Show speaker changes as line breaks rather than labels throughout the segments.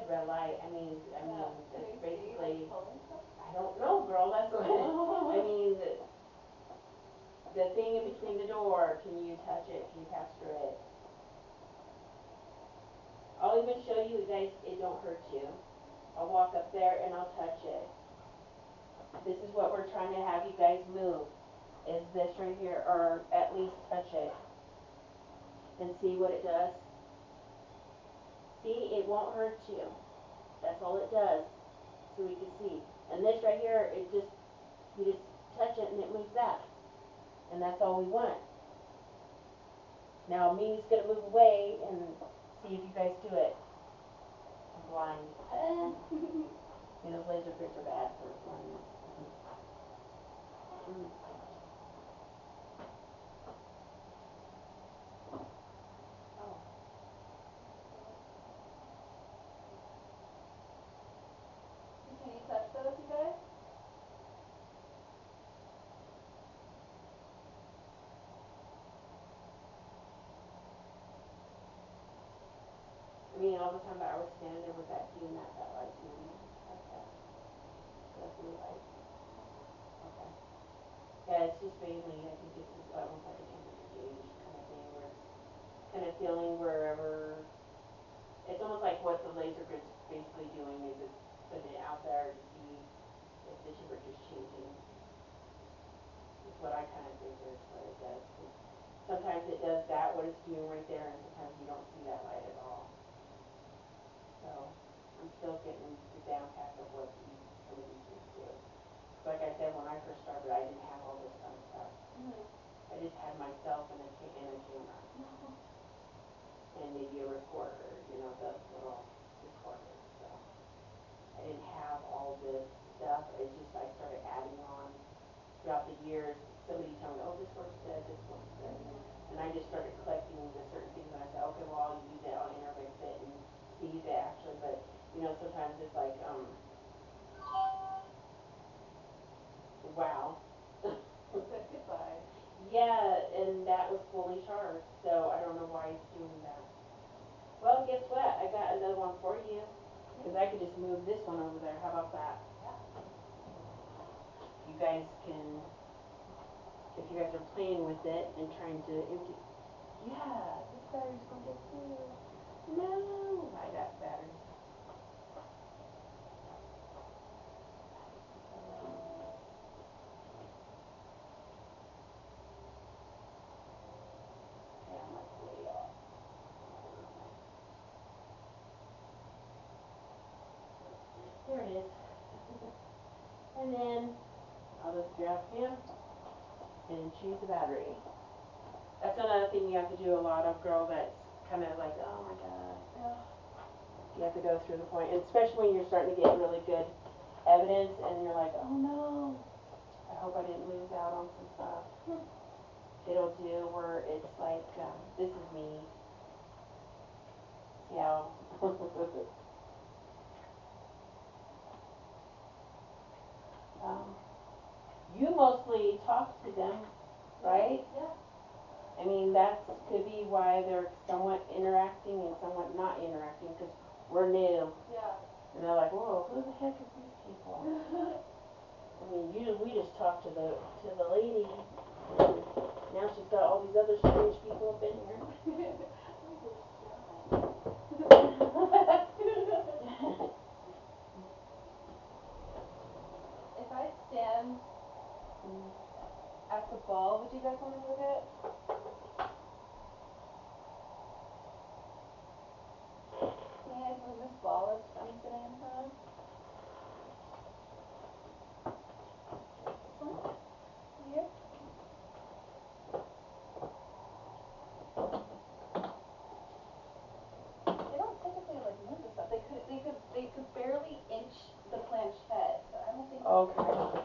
red light. I mean,
Can
it's
you see,
basically,
like, color stuff?
I don't know, girl, that's what, I mean, the thing in between the door, can you touch it, can you pass through it? I'll even show you guys, it don't hurt you. I'll walk up there and I'll touch it. This is what we're trying to have you guys move, is this right here, or at least touch it. And see what it does. See, it won't hurt you. That's all it does. So we can see. And this right here, you just touch it and it moves that. And that's all we want. Now Mimi's gonna move away and see if you guys do it. I'm blind. Those laser grids are bad for blindness. Oh.
Can you touch those, you guys?
I mean, all the time that I was standing there with that, doing that light, like that. That blue light. Okay. Yeah, it's just mainly, I think it's just almost like a temperature gauge kind of thing, where it's kind of feeling wherever, it's almost like what the laser grid's basically doing is it's putting it out there to see if the temperature's changing. Is what I kind of figure is what it does. Sometimes it does that, what it's doing right there, and sometimes you don't see that light at all. So, I'm still getting the down pack of what some of these things do. Like I said, when I first started, I didn't have all this fun stuff. I just had myself and a camera. And maybe a recorder, the little recorder. So, I didn't have all this stuff. It's just I started adding on throughout the years. Somebody told me, oh, this works good, this works good. And I just started collecting the certain things, and I said, okay, well, I'll use it, I'll intermix it, and see it actually. But, sometimes it's like, wow.
Said goodbye.
Yeah, and that was fully charged, so I don't know why it's doing that. Well, guess what? I got another one for you, because I could just move this one over there. How about that?
Yeah.
You guys can, if you guys are playing with it and trying to empty. Yeah, this battery's going to dead too. No, I got batteries. Yeah, I'm like way off. There it is. And then I'll just grab him and change the battery. That's another thing you have to do a lot of, girl, that's kind of like, oh my god.
Yeah.
You have to go through the point, and especially when you're starting to get really good evidence and you're like, oh no, I hope I didn't lose out on some stuff. It'll do where it's like, this is me. See how? You mostly talk to them, right?
Yeah.
I mean, that could be why they're somewhat interacting and somewhat not interacting, because we're new.
Yeah.
And they're like, whoa, who the heck is these people? I mean, we just talked to the lady, and now she's got all these other strange people up in here.
If I stand at the ball, would you guys want to move it? Can you guys move this ball I'm sitting in front of? This one? Here? They don't typically like move the stuff. They could barely inch the planchette. So I don't think.
Okay.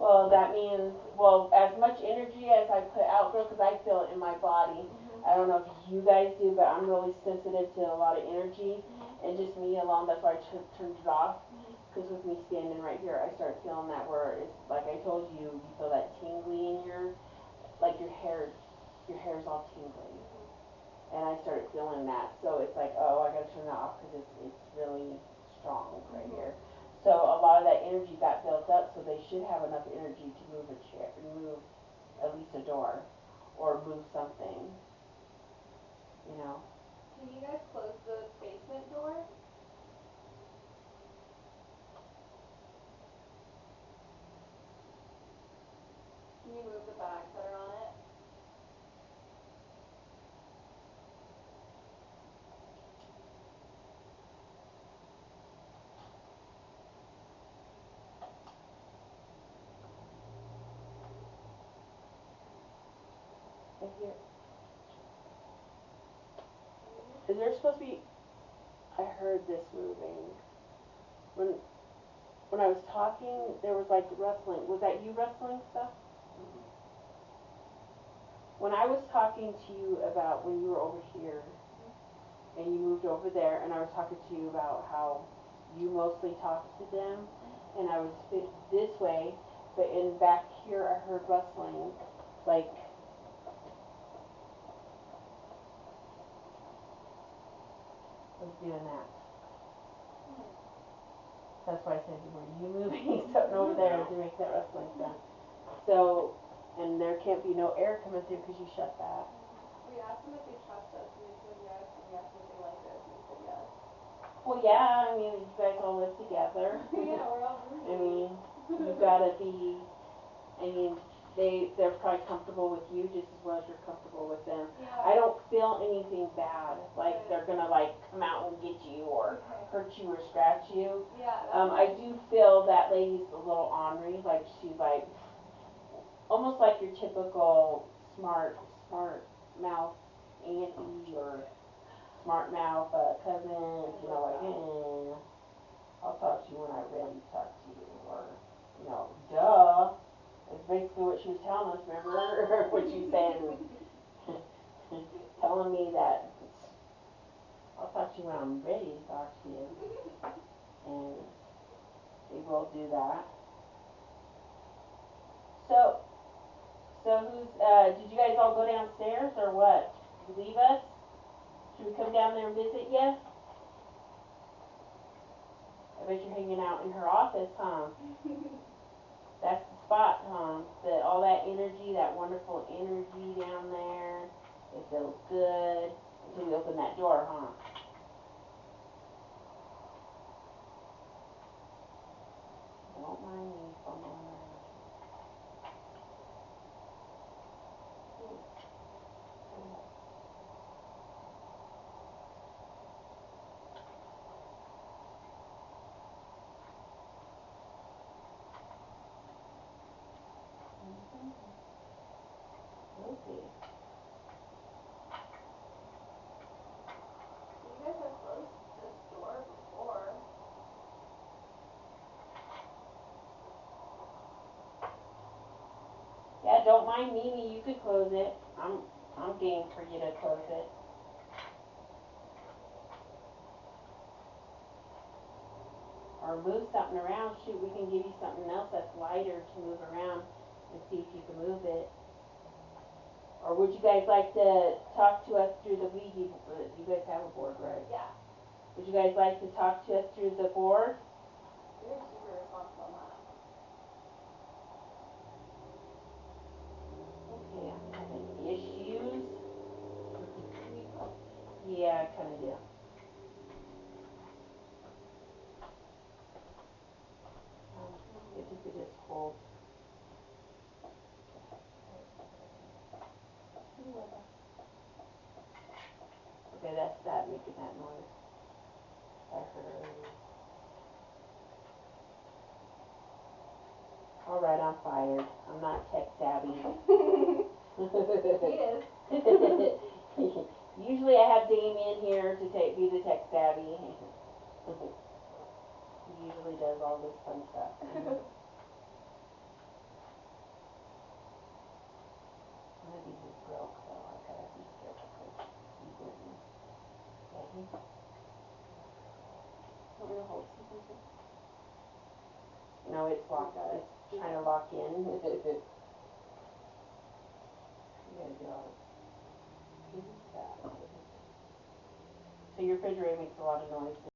Well, that means, as much energy as I put out, girl, because I feel it in my body. I don't know if you guys do, but I'm really sensitive to a lot of energy. And just me alone, that's why I turned it off. Because with me standing right here, I start feeling that where it's, like I told you, you feel that tingly in like your hair's all tingly. And I started feeling that. So it's like, oh, I got to turn it off because it's really energy got built up, so they should have enough energy to move a chair, move at least a door, or move something, you know.
Can you guys close the basement door? Can you move the bags that are on it?
I hear. Is there supposed to be? I heard this moving. When I was talking, there was like rustling. Was that you rustling stuff?
Mm-hmm.
When I was talking to you about when you were over here and you moved over there, and I was talking to you about how you mostly talk to them, and I was this way, but in back here I heard rustling, like I was doing that. That's why I said, were you moving something over there
No.
to make that rustling sound? So, and there can't be no air coming through because you shut that.
We asked them if they trust us, and they said yes, and we asked them if they like us, and they said yes.
Well, yeah, I mean, you guys all live together.
Yeah, we're all
I
roommates.
mean, you've got to be, I mean, they're probably comfortable with you just as well as you're comfortable with them.
Yeah.
I don't feel anything bad, like
Good.
they're gonna like come out and get you or
Okay.
hurt you or scratch you.
Yeah, that's
I
good.
do feel that lady's a little ornery, like she's like, almost like your typical smart mouth auntie or smart mouth cousin, you know, like, I'll talk to you when I'm ready to talk to you, or, you know, duh. That's basically what she was telling us, remember? What she said, telling me that I'll talk to you when I'm ready to talk to you. And they will do that. So, did you guys all go downstairs or what? Did you leave us? Should we come down there and visit you? I bet you're hanging out in her office, huh? That's the spot, huh? All that energy, that wonderful energy down there. It feels good until we open that door, huh? Don't mind me fumbling around. Okay.
You guys have closed this door before.
Yeah, don't mind Mimi. You could close it. I'm game for you to close it. Or move something around. Shoot, we can give you something else that's lighter to move around and see if you can move it. Or would you guys like to talk to us through the Ouija? You guys have a board, right?
Yeah.
Would you guys like to talk to us through the board?
You're super responsible, huh?
Okay, I'm having issues.
You need help?
Yeah, I kind of do. If you could just hold. Okay, that's that making that noise. I heard. All right, I'm fired. I'm not tech savvy.
He is.
Usually I have Damien here to be the tech savvy. He usually does all this fun stuff. One of these is broke, though. I gotta be careful because he didn't. Yeah, he.
Want me to hold something too?
No, it's locked.
got it.
It's trying to lock in. You gotta get all this. So your refrigerator makes a lot of noise.